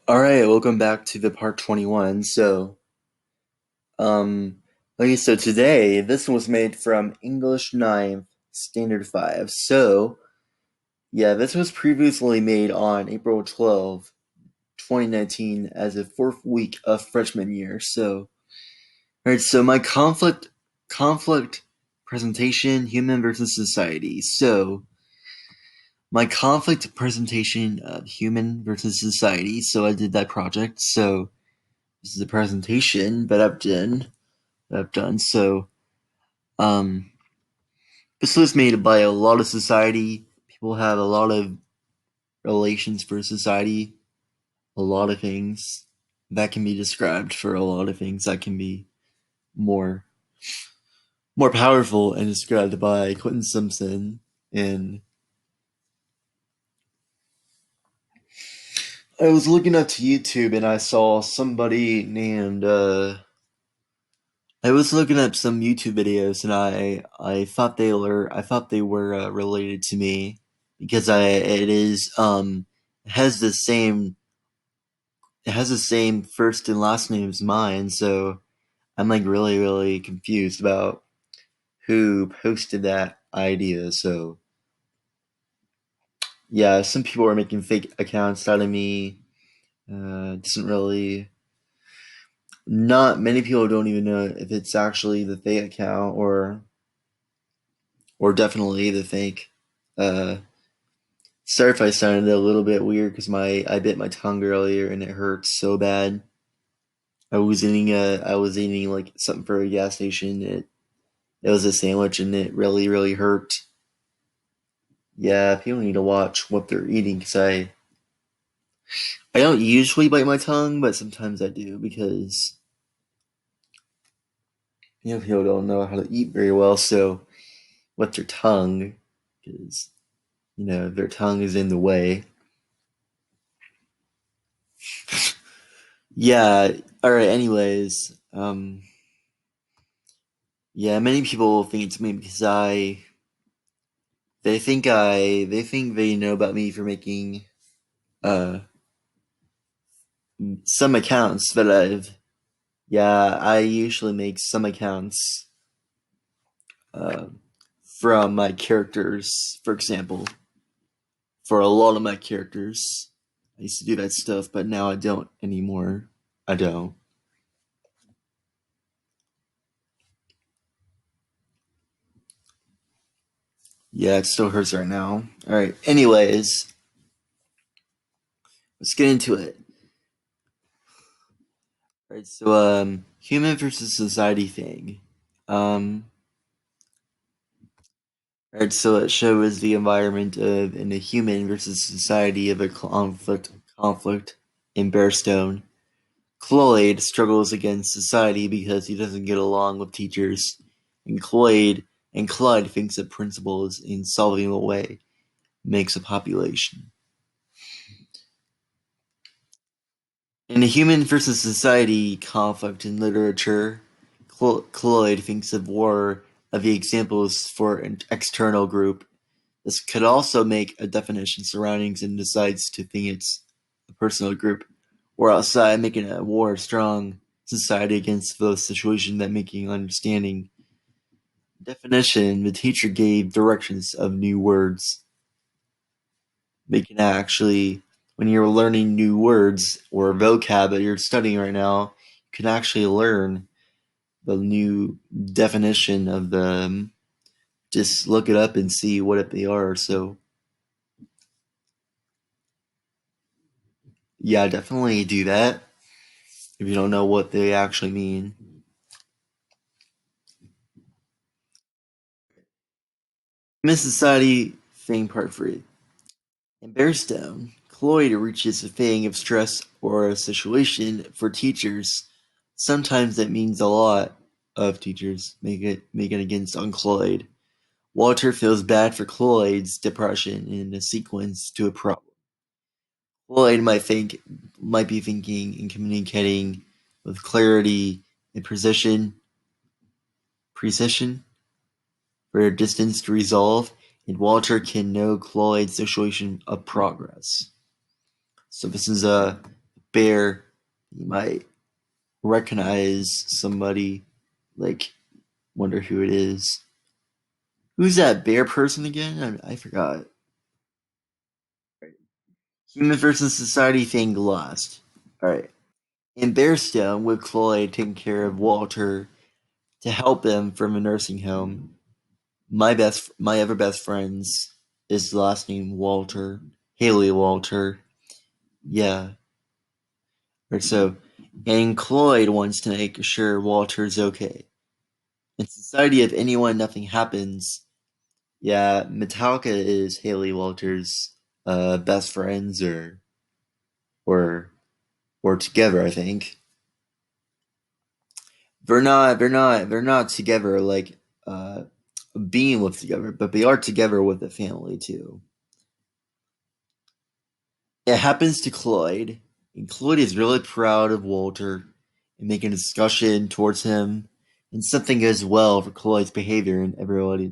All right, welcome back to the part 21. Um, so today, this one was made from English 9th, Standard 5. Yeah, this was previously made on April 12, 2019 as a fourth week of freshman year. All right, so my conflict presentation, human versus society. My conflict presentation of human versus society. So I did that project. This is a presentation that I've done. Um, this was made by a lot of society. People have a lot of relations for society, a lot of things that can be described for a lot of things that can be more more powerful and described by Quentin Simpson. And I was looking up to YouTube and I saw somebody named I was looking up some YouTube videos and I thought they were related to me because I it is has the same it has the same first and last name as mine, so I'm like really confused about who posted that idea. So yeah, some people are making fake accounts out of me. Doesn't really Not many people don't even know if it's actually the fake account or definitely the fake. Uh, Sorry if I sounded a little bit weird because my I bit my tongue earlier and it hurts so bad. I was eating like something for a gas station. It was a sandwich and it really hurt. Yeah, people need to watch what they're eating because I don't usually bite my tongue, but sometimes I do because people don't know how to eat very well. So with their tongue, because their tongue is in the way. Yeah. All right. Anyways, yeah, many people think it's me because they think they know about me for making uh some accounts that I usually make some accounts uh from my characters. For example, for a lot of my characters, I used to do that stuff, but now I don't anymore. I don't. Yeah, it still hurts right now. All right. Anyways, let's get into it. All right. Human versus society thing. Um, Right, so it shows the environment of in a human versus society of a conflict in Bearstone. Cloyd struggles against society because he doesn't get along with teachers, and Clyde thinks that principles in solving a way makes a population. In a human versus society conflict in literature, Cloyd thinks of war of the examples for an external group. This could also make a definition surroundings and decides to think it's a personal group or outside, making a war strong society against those situations that making understanding. Definition: the teacher gave directions of new words. Making actually when you're learning new words or vocab that you're studying right now, you can actually learn the new definition of them. Just look it up and see what they are. So yeah, definitely do that if you don't know what they actually mean. Miss Society thing part 3. In Bearstone, Cloyd reaches a thing of stress or a situation for teachers. Sometimes that means a lot of teachers make it against on Cloyd. Walter feels bad for Cloyd's depression in a sequence to a problem. Cloyd might be thinking and communicating with clarity and precision for a distance to resolve, and Walter can know Cloyd's situation of progress. So this is a bear. You might recognize somebody. Like, wonder who it is. Who's that bear person again? I forgot. Human versus society thing lost. Alright. In Bearstone, with Chloe taking care of Walter to help him from a nursing home, my ever best friends is the last name Walter. Haley Walter. Yeah. Or so. And Cloyd wants to make sure Walter's okay. In society, if anyone, nothing happens. Yeah, Metallica is Haley Walters' best friends, or or together. I think they're not together like uh, being with together, but they are together with the family too. It happens to Cloyd, and Cloyd is really proud of Walter and making a discussion towards him, and something goes well for Cloyd's behavior, and everybody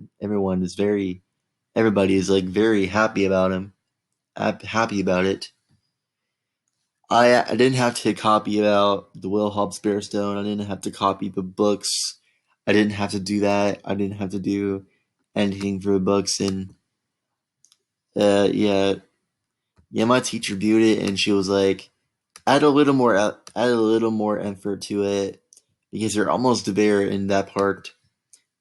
is like very happy about him, happy about it. I didn't have to copy about the Will Hobbs Bearstone. I didn't have to copy the books. I didn't have to do that. I didn't have to do anything for the books, and yeah, yeah. My teacher viewed it, and she was like, add a little more effort to it because you're almost there in that part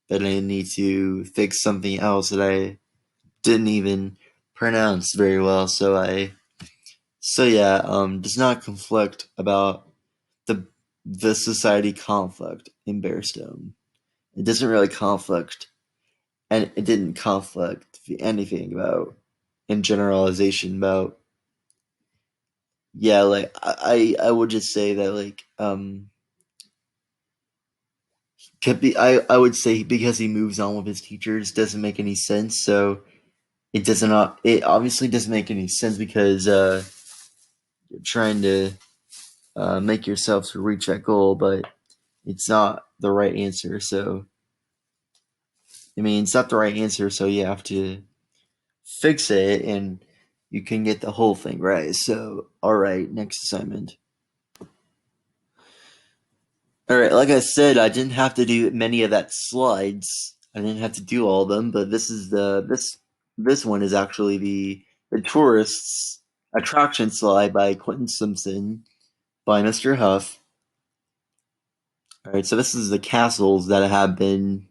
that I need to fix something else that I didn't even pronounce very well. So yeah, does not conflict about the the society conflict in Bearstone. It doesn't really conflict, and it didn't conflict anything about in generalization about. Yeah, like I would just say that like could be I would say because he moves on with his teachers doesn't make any sense. So it obviously doesn't make any sense because you're trying to make yourself to reach that goal, but it's not the right answer. So I mean, it's not the right answer, so you have to fix it and you can get the whole thing right. So, all right, next assignment. All right, like I said, I didn't have to do many of that slides. I didn't have to do all of them, but this one is actually the tourists attraction slide by Quentin Simpson by Mr. Huff. All right, so this is the castles that have been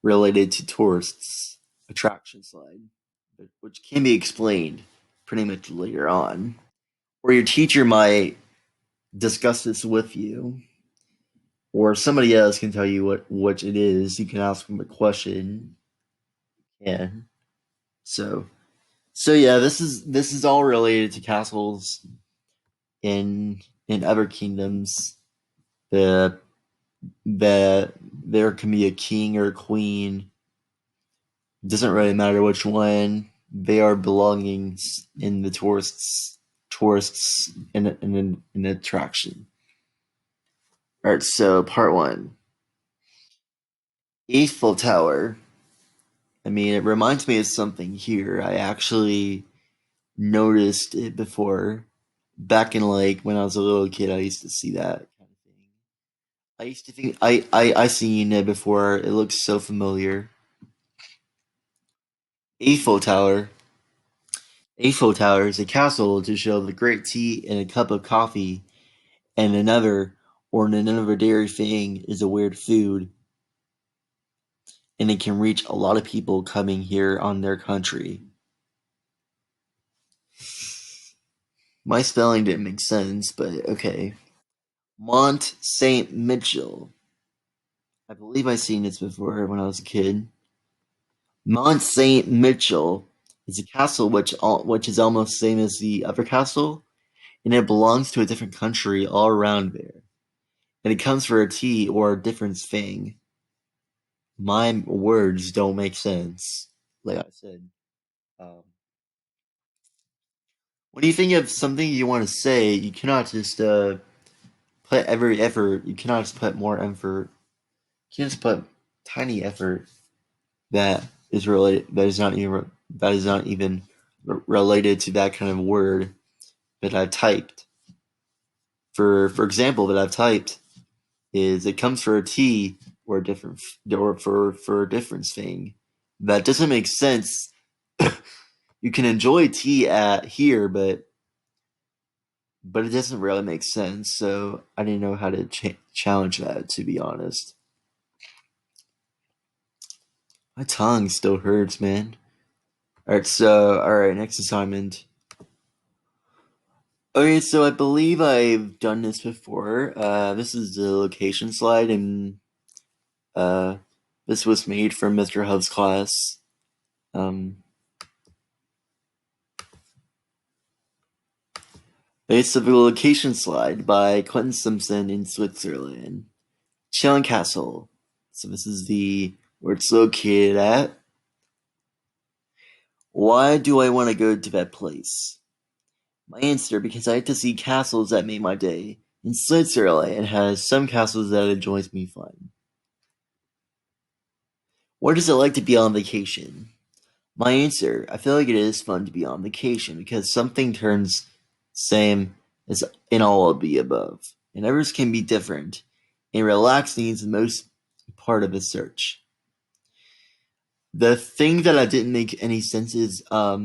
related to tourists attraction slide, which can be explained pretty much later on. Or your teacher might discuss this with you, or somebody else can tell you what it is. You can ask them a question. Yeah. So yeah, this is all related to castles in other kingdoms. The there can be a king or a queen. It doesn't really matter which one. They are belongings in the tourists in an attraction. All right, so part one. Eiffel Tower. I mean, it reminds me of something here. I actually noticed it before. Back in like when I was a little kid, I used to see that kind of thing. I used to think I seen it before. It looks so familiar. Eiffel Tower. Eiffel Tower is a castle to show the great tea and a cup of coffee, and another dairy thing is a weird food, and it can reach a lot of people coming here on their country. My spelling didn't make sense, but okay. Mont Saint Mitchell. I believe I seen this before when I was a kid. Mont Saint Mitchell is a castle which is almost same as the other castle, and it belongs to a different country all around there. And it comes for a tea or a different thing. My words don't make sense. Like I said, um, when you think of something you want to say, you cannot just put every effort. You cannot just put more effort. You can just put tiny effort that is related. That is not even related to that kind of word that I typed. for example, that I've typed is it comes for a T or a different or for a difference thing. That doesn't make sense. You can enjoy tea at here, but it doesn't really make sense. So I didn't know how to challenge that, to be honest. My tongue still hurts, man. All right, next assignment. Okay, so I believe I've done this before. This is the location slide, and uh, this was made from Mr. Hubb's class. Um, it's the location slide by Quentin Simpson in Switzerland. Chillin Castle. So this is the where it's located at. Why do I want to go to that place? My answer, because I like to see castles that make my day. In Switzerland, it has some castles that enjoys me fun. What is it like to be on vacation? My answer, I feel like it is fun to be on vacation because something turns same as in all of the above, and others can be different, and relaxing is the most part of the search. The thing that I didn't make any sense is, I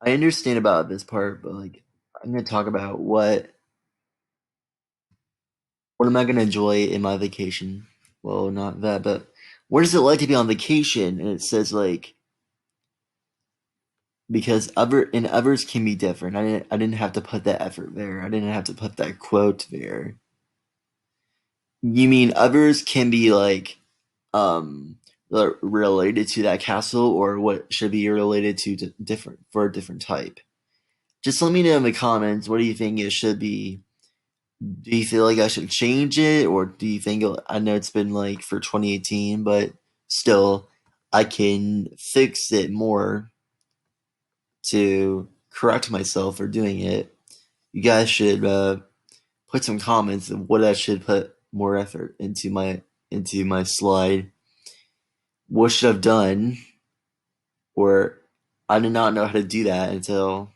understand about this part, but like, I'm gonna talk about what am I gonna enjoy in my vacation? Well, not that, but what is it like to be on vacation? And it says like because others can be different. I didn't have to put that effort there. I didn't have to put that quote there. You mean others can be like um related to that castle, or what should be related to different for a different type? Just let me know in the comments. What do you think it should be? Do you feel like I should change it, or do you think I know it's been like for 2018, but still I can fix it more to correct myself for doing it? You guys should put some comments of what I should put more effort into my slide. What should I've done, or I did not know how to do that until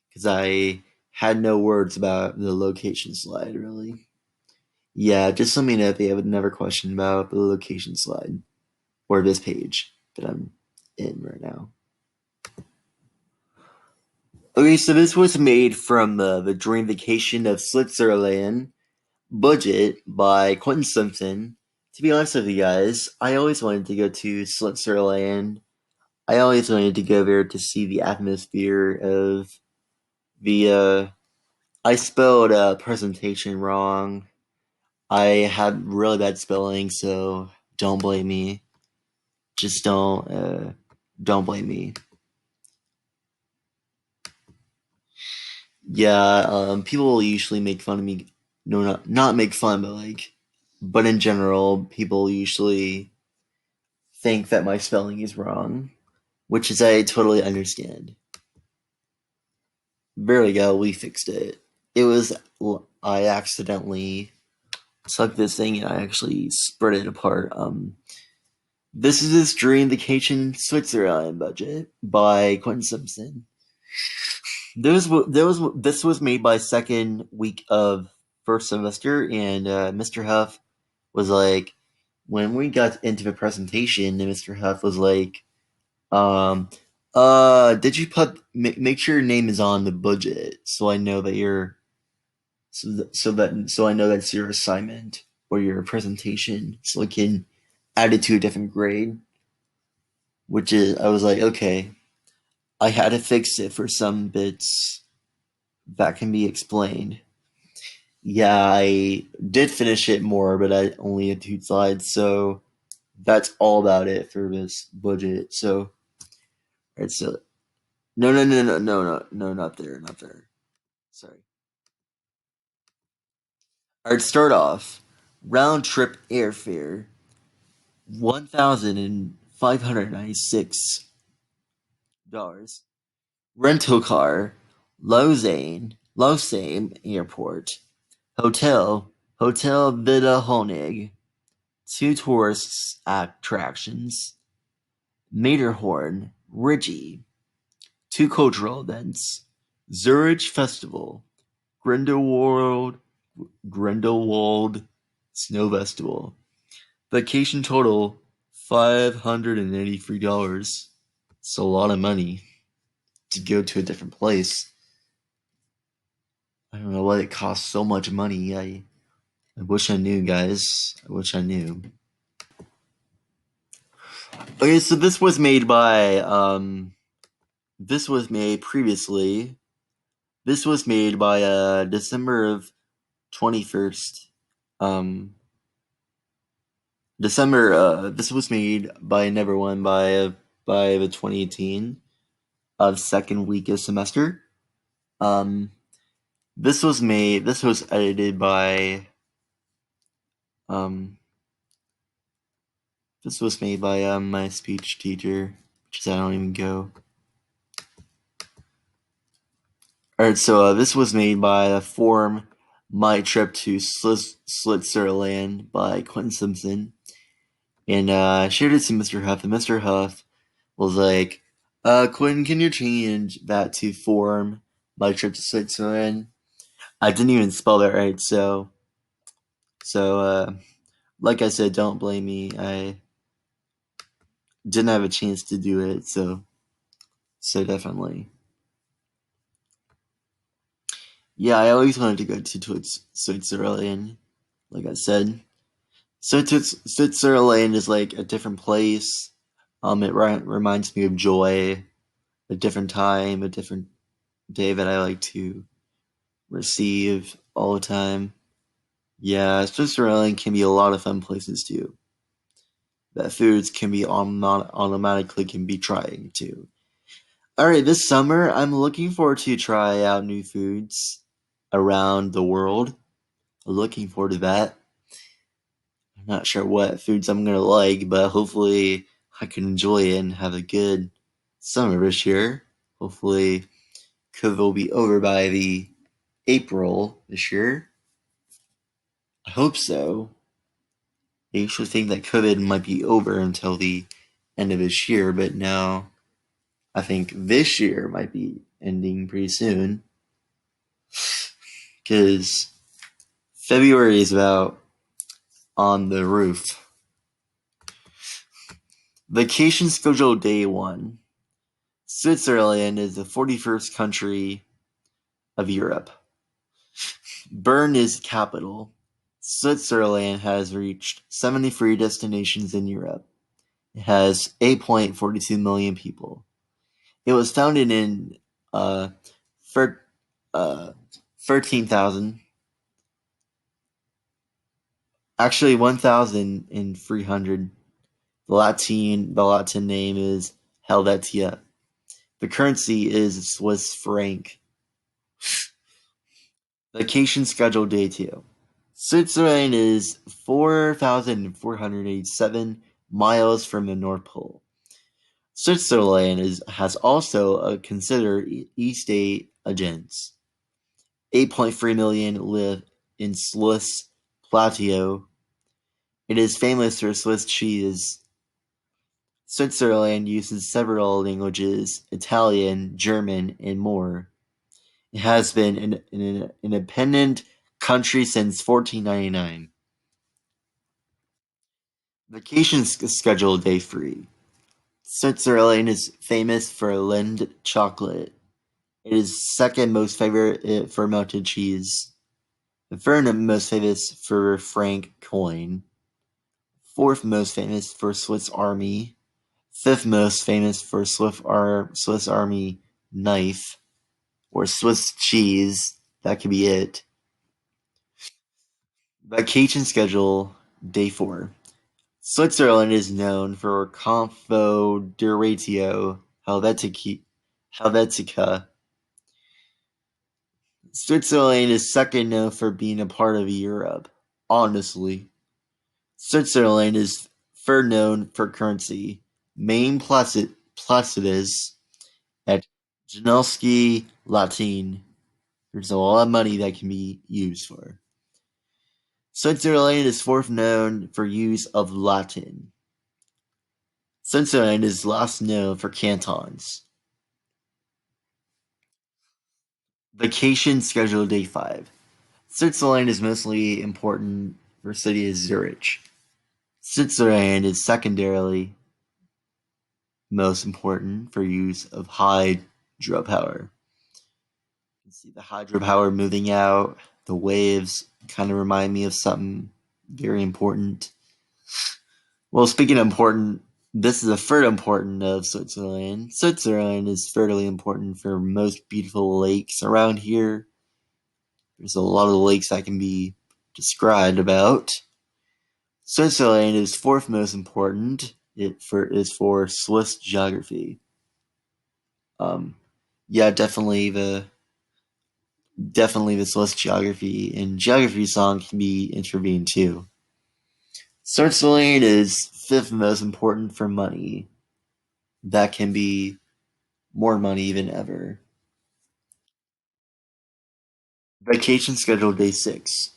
because I had no words about the location slide really. Yeah, just let me know if you have another question about the location slide or this page that I'm in right now. Okay, so this was made from the Dream Vacation of Switzerland budget by Quentin Simpson. To be honest with you guys, I always wanted to go to Switzerland. I always wanted to go there to see the atmosphere of the. I spelled presentation wrong. I had really bad spelling, so don't blame me. Just don't blame me. Yeah, people usually make fun of me. No, not make fun, but like, but in general, people usually think that my spelling is wrong, which is I totally understand. There we go, we fixed it. It was I accidentally took this thing and I actually spread it apart. This is this Dream Vacation Switzerland budget by Quentin Simpson. This was made by second week of first semester, and Mr. Huff was like, when we got into the presentation, and Mr. Huff was like, um, did you make sure your name is on the budget so I know that you're so I know that's your assignment or your presentation, so I can add it to a different grade. Which is, I was like, okay, I had to fix it for some bits that can be explained. Yeah, I did finish it more, but I only had two slides, so that's all about it for this budget. So, alright, so no, not there, not there. Sorry. Alright, start off. Round trip airfare, $1,596. Rental car, Lausanne Airport. Hotel Villa Honig. Two tourist attractions. Matterhorn, Rigi. Two cultural events. Zurich Festival. Grindelwald Grindelwald Snow Festival. Vacation total $583. It's a lot of money to go to a different place. I don't know why it costs so much money. I wish I knew, guys. I wish I knew. Okay, so this was made previously. This was made by December of 21st. Um December this was made by Neverone by the 2018 second week of semester. Um this was edited by um this was made by my speech teacher, which is I don't even go. Alright, so this was made by the forum My Trip to Switzerland by Quentin Simpson. And I shared it to Mr. Huff, and Mr. Huff was like, Quentin, can you change that to form My Trip to Switzerland? I didn't even spell that right, so like I said, don't blame me. I didn't have a chance to do it, so definitely. Yeah, I always wanted to go to Switzerland, like I said. Switzerland is like a different place. It reminds me of joy, a different time, a different day that I like to receive all the time. Yeah, Switzerland can be a lot of fun places too. That foods can be automatically can be trying too. All right, this summer I'm looking forward to try out new foods around the world. Looking forward to that. I'm not sure what foods I'm gonna like, but hopefully I can enjoy it and have a good summer this year. Hopefully COVID will be over by the April this year. I hope so. I usually think that COVID might be over until the end of this year, but now I think this year might be ending pretty soon because February is about on the roof. Vacation schedule day 1. Switzerland is the 41st country of Europe. Bern is capital. Switzerland has reached 73 destinations in Europe. It has 8.42 million people. It was founded in uh, uh, 13,000, actually 1,300. The Latin name is Helvetia. The currency is Swiss franc. Vacation schedule day 2. Switzerland is 4,487 miles from the North Pole. Switzerland has also a considered East agents. 8.3 million live in Swiss Plateau. It is famous for Swiss cheese. Switzerland uses several languages: Italian, German, and more. It has been an independent country since 1499. Vacation schedule day 3. Switzerland is famous for Lind chocolate. It is second most favorite for melted cheese. The third most famous for franc coin. Fourth most famous for Swiss Army. Fifth most famous for Swiss Army knife or Swiss cheese. That could be it. Vacation schedule day 4. Switzerland is known for Confederatio Helvetica. Switzerland is second known for being a part of Europe. Honestly, Switzerland is third known for currency. Main placidas at Janowski Latin. There's a lot of money that can be used for. Switzerland is fourth known for use of Latin. Switzerland is last known for cantons. Vacation schedule day 5. Switzerland is mostly important for city is Zurich. Switzerland is secondarily most important for use of hydropower. You can see the hydropower moving out. The waves kind of remind me of something very important. Well, speaking of important, this is a third important of Switzerland. Switzerland is fairly important for most beautiful lakes around here. There's a lot of lakes that can be described about. Switzerland is fourth most important. Is for Swiss geography. Um, yeah, definitely the Swiss geography and geography song can be intervened too. Switzerland is fifth most important for money. That can be more money than ever. Vacation schedule day 6.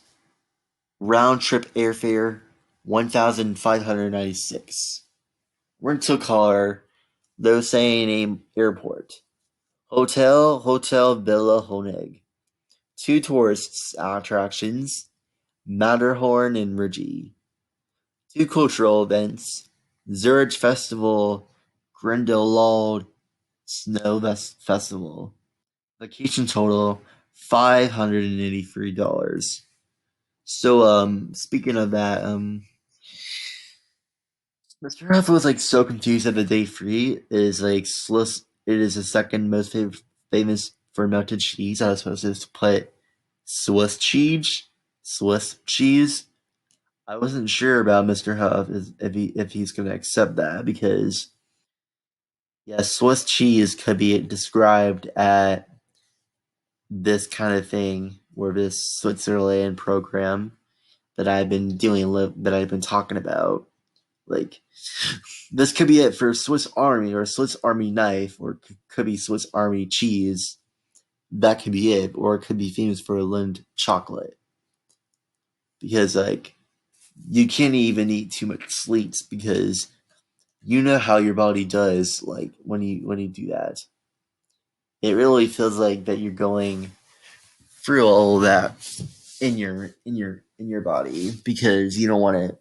Round trip airfare 1,596. Rental car Lausanne Airport. Hotel Villa Honeg. 2 tourist attractions Matterhorn and Rigi. 2 cultural events Zurich Festival, Grindelwald Snow Festival. Vacation total $583. So speaking of that, Mr. Huff was like so confused that the day 3 is like it is the second most famous for melted cheese. I was supposed to put Swiss cheese. Swiss cheese. I wasn't sure about Mr. Huff if he's gonna accept that because yeah, Swiss cheese could be described at this kind of thing where this Switzerland program that I've been that I've been talking about. Like this could be it for Swiss Army or Swiss Army knife or could be Swiss Army cheese. That could be it, or it could be famous for Lind chocolate because like you can't even eat too much sweets because you know how your body does like when you do that. It really feels like that you're going through all of that in your body because you don't want to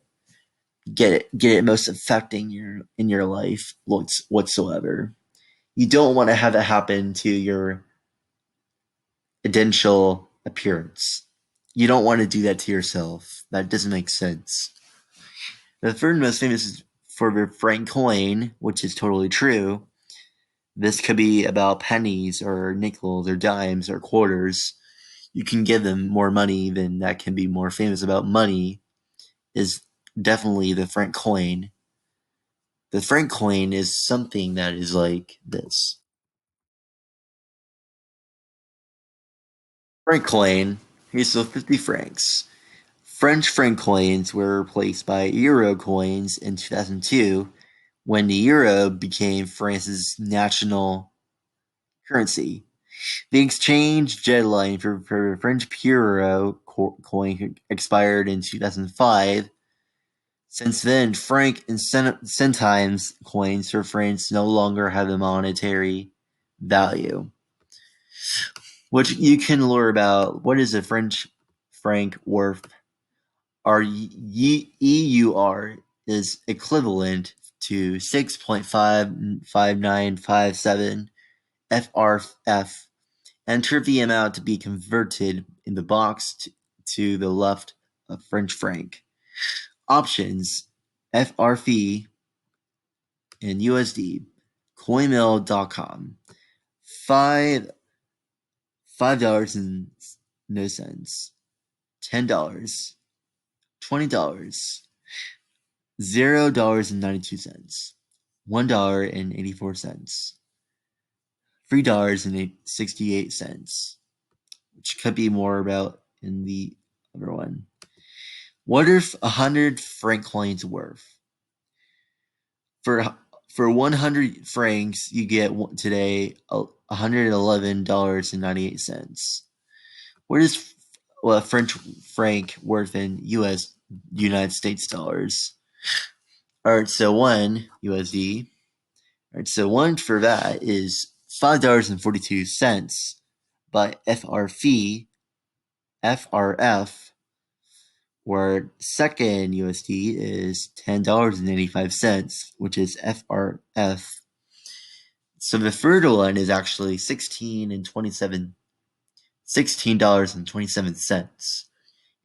get it most affecting your in your life whatsoever. You don't want to have that happen to your identical appearance. You don't want to do that to yourself. That doesn't make sense. The third most famous is for the franc coin, which is totally true. This could be about pennies or nickels or dimes or quarters. You can give them more money than that can be more famous about money is definitely the franc coin. The franc coin is something that is like this. Franc coin, here's the 50 francs. French franc coins were replaced by euro coins in 2002 when the euro became France's national currency. The exchange deadline for French euro coin expired in 2005. Since then, franc and centimes coins for France no longer have a monetary value. Which you can learn about what is a French franc worth. Our EUR is equivalent to 6.55957 FRF. Enter the amount to be converted in the box to the left of French franc. Options FRF and USD. Coinmail.com. Five $5 and no cents. $10. $20. $0.92. $1.84. $3.68, which could be more about in the other one. What are 100 franc coins worth? For for 100 francs, you get today $111.98. What is a French franc worth in United States dollars? All right, so one USD. All right, so one for that is $5.42. by FRF, where second USD is $10.85, which is FRF. So the third one is actually $16.27.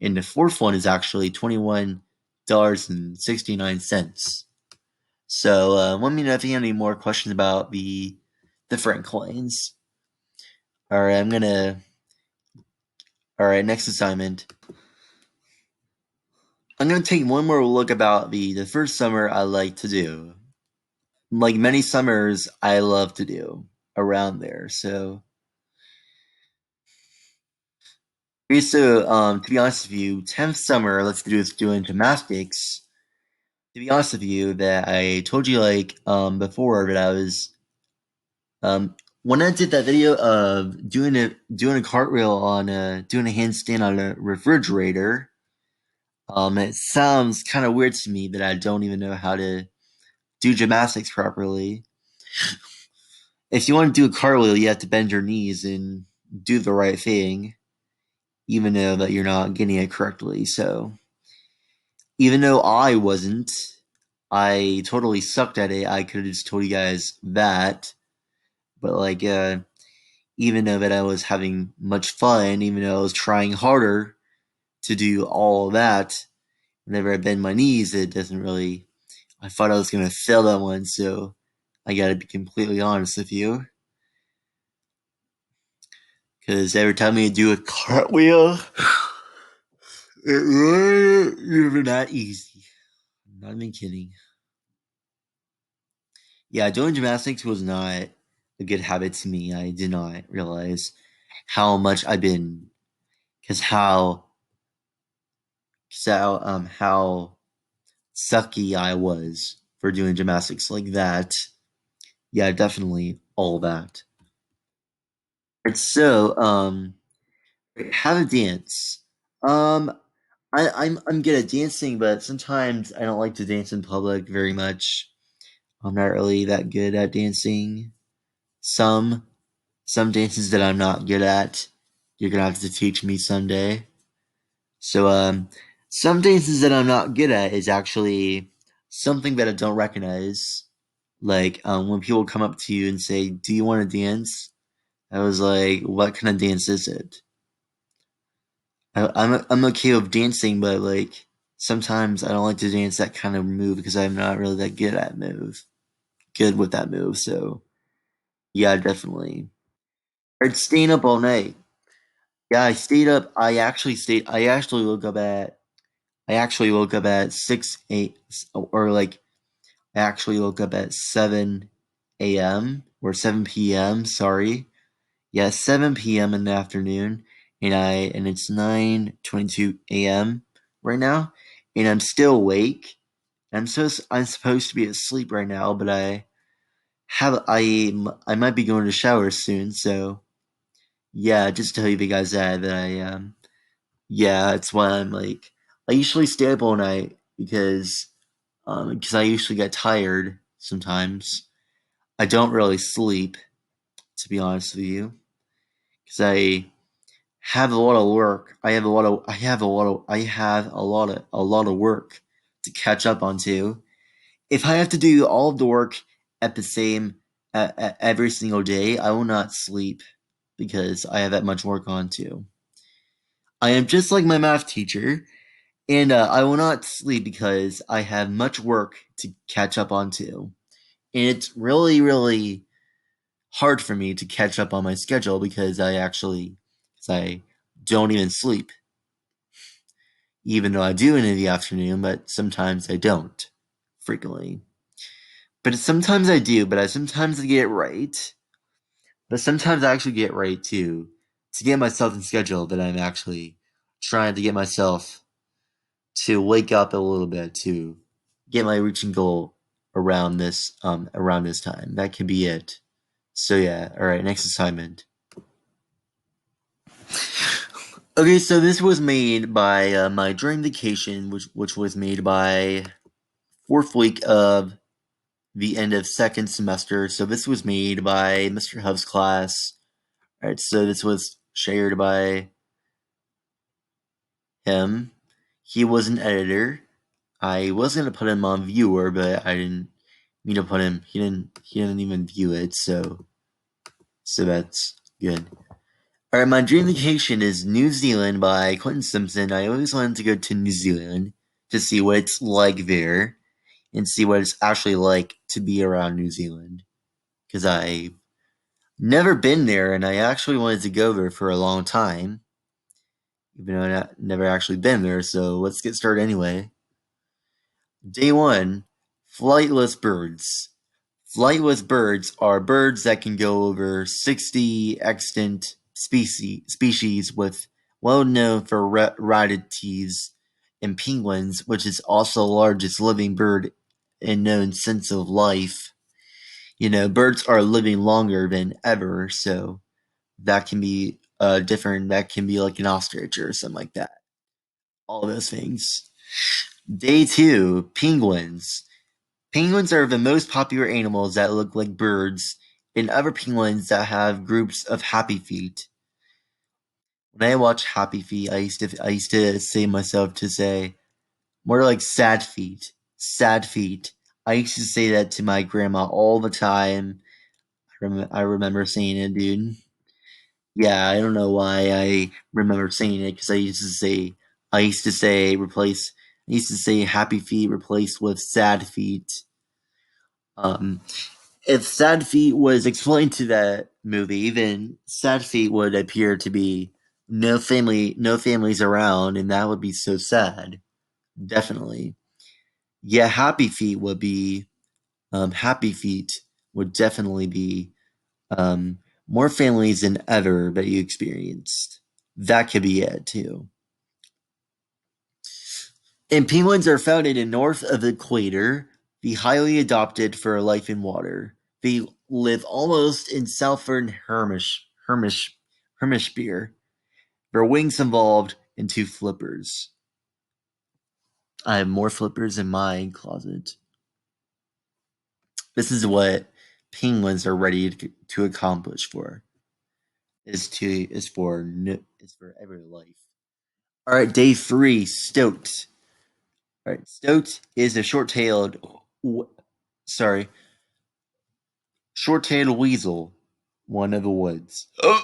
And the fourth one is actually $21.69. So let me know if you have any more questions about the different coins. Alright, Alright, next assignment. I'm gonna take one more look about the first summer I like to do. Like many summers I love to do around there. So to be honest with you, 10th summer, let's do is doing gymnastics. To be honest with you, that I told you before that I was when I did that video of doing a cartwheel on doing a handstand on a refrigerator. It sounds kind of weird to me that I don't even know how to do gymnastics properly. If you want to do a cartwheel, you have to bend your knees and do the right thing, even though that you're not getting it correctly. So, even though I totally sucked at it. I could have just told you guys that, but even though that I was having much fun, even though I was trying harder to do all of that, whenever I bend my knees, it doesn't really. I thought I was gonna fail that one, so I gotta be completely honest with you. Because every time you do a cartwheel, it really not easy. I'm not even kidding. Yeah, doing gymnastics was not a good habit to me. I did not realize how much I've been, because how sucky I was for doing gymnastics like that. Yeah, definitely all that. And so, have a dance. Um, I'm good at dancing, but sometimes I don't like to dance in public very much. I'm not really that good at dancing. Some some dances that I'm not good at, you're gonna have to teach me someday. So some dances that I'm not good at is actually something that I don't recognize. Like when people come up to you and say, "Do you want to dance?" I was like, "What kind of dance is it?" I'm okay with dancing, but sometimes I don't like to dance that kind of move because I'm not really that good with that move. So yeah, definitely. I'd staying up all night. Yeah, I stayed up. I actually woke up at. I actually woke up at 6 8 or I actually woke up at 7 a.m. or 7 p.m. Sorry, yeah, 7 p.m. in the afternoon, and it's 9:22 a.m. right now, and I'm still awake. I'm supposed to be asleep right now, but I might be going to shower soon. So yeah, just to tell you guys that yeah, it's why I usually stay up all night because I usually get tired sometimes. I don't really sleep, to be honest with you, because I have a lot of work. I have a work to catch up onto. If I have to do all of the work at the same at every single day, I will not sleep because I have that much work on too. I am just like my math teacher, and I will not sleep because I have much work to catch up onto. And it's really, really hard for me to catch up on my schedule because I don't even sleep, even though I do in the afternoon, but sometimes I don't frequently. But sometimes I do, but I sometimes I get it right. But sometimes I actually get it right too. To get myself in schedule that I'm actually trying to get myself to wake up a little bit to get my reaching goal around this time. That could be it. So yeah, all right, next assignment. Okay, so this was made by my dream vacation, which was made by fourth week of the end of second semester. So this was made by Mr. Huff's class All right, so this was shared by him. He was an editor. I was gonna put him on viewer, but I didn't mean to put him. He didn't even view it, so that's good. All right, my dream vacation is New Zealand by Quentin Simpson. I always wanted to go to New Zealand to see what it's like there and see what it's actually like to be around New Zealand because I've never been there and I actually wanted to go there for a long time, even though I've never actually been there. So let's get started anyway. Day one, flightless birds. Flightless birds are birds that can go over 60 extant species with well known for rarities and penguins, which is also the largest living bird in known sense of life. Birds are living longer than ever, so that can be different. That can be like an ostrich or something like that. All of those things. Day two, penguins. Penguins are the most popular animals that look like birds, and other penguins that have groups of happy feet. When I watch Happy Feet, I used to say myself to say more like sad feet, sad feet. I used to say that to my grandma all the time. I remember saying it, dude. Yeah, I don't know why I remember saying it because I used to say happy feet replaced with sad feet. Um, if Sad Feet was explained to that movie, then Sad Feet would appear to be no families around, and that would be so sad. Definitely. Yeah, Happy Feet would definitely be um, more families than ever that you experienced. That could be it too. And penguins are found in the north of the equator, the highly adapted for life in water. They live almost in southern hemisphere. Their wings involved in two flippers. I have more flippers in my closet. This is what penguins are ready to accomplish for. Is for every life. All right, day three, stoked. All right, stoked is a sorry, short-tailed weasel, one of the woods. Oh,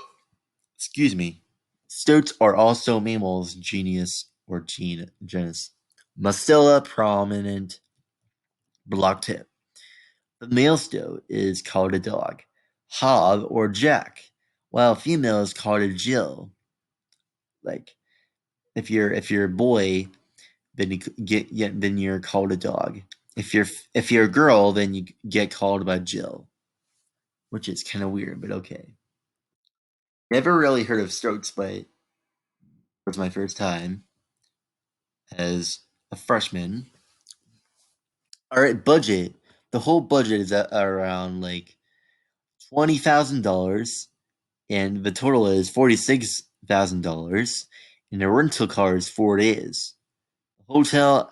excuse me. Stoats are also mammals genus. Mastella prominent block tip. The male stoat is called a dog, Hob or Jack, while female is called a Jill. Like if you're a boy, then then you're called a dog. If you're a girl, then you get called by Jill, which is kind of weird, but okay. Never really heard of stoats, but it was my first time as a freshman. All right, budget. The whole budget is at around like $20,000, and the total is $46,000, and the rental car is 4 days. Hotel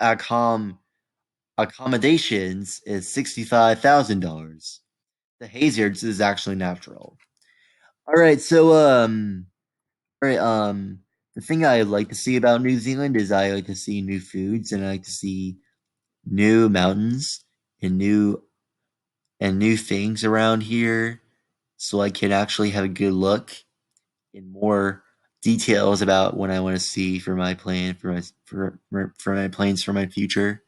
accommodations is $65,000. The hazards is actually natural. All right, so all right, the thing I like to see about New Zealand is I like to see new foods and I like to see new mountains and new things around here so I can actually have a good look and more details about what I want to see for my plan for my plans for my future.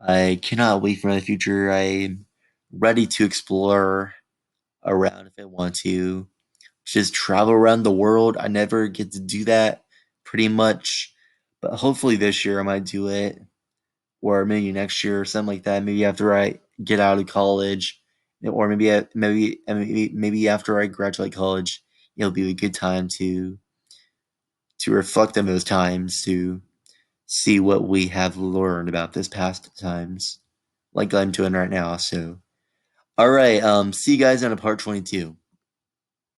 I cannot wait for my future. I'm ready to explore around if I want to. Just travel around the world. I never get to do that pretty much, but hopefully this year I might do it, or maybe next year or something like that. Maybe after I get out of college, or maybe after I graduate college, it'll be a good time to reflect on those times to see what we have learned about this past times, like I'm doing right now. So, all right, see you guys on a part 22.